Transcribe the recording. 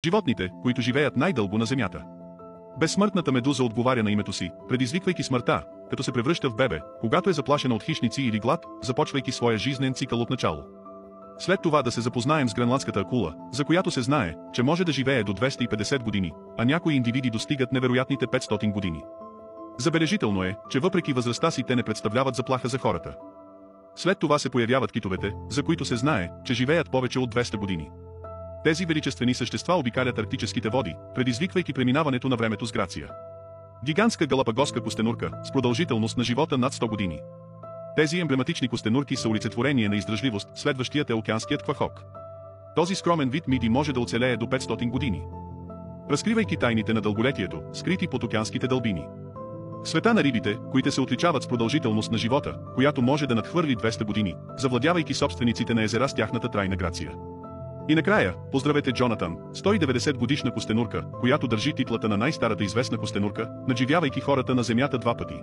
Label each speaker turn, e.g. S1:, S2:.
S1: Животните, които живеят най-дълго на Земята. Безсмъртната медуза отговаря на името си, предизвиквайки смъртта, като се превръща в бебе, когато е заплашена от хищници или глад, започвайки своя жизнен цикъл от начало. След това да се запознаем с гренландската акула, за която се знае, че може да живее до 250 години, а някои индивиди достигат невероятните 500 години. Забележително е, че въпреки възрастта си те не представляват заплаха за хората. След това се появяват китовете, за които се знае, че живеят повече от 200 години. Тези величествени същества обикалят арктическите води, предизвиквайки преминаването на времето с грация. Гигантска галапагоска костенурка, с продължителност на живота над 100 години. Тези емблематични костенурки са олицетворение на издръжливост, следващият е океанският квахок. Този скромен вид миди може да оцелее до 500 години. Разкривайки тайните на дълголетието, скрити под океанските дълбини. В света на рибите, които се отличават с продължителност на живота, която може да надхвърли 200 години, завладявайки собствениците на езера с тяхната трайна грация. И накрая, поздравете Джонатан, 190 годишна костенурка, която държи титлата на най-старата известна костенурка, надживявайки хората на Земята 2 пъти.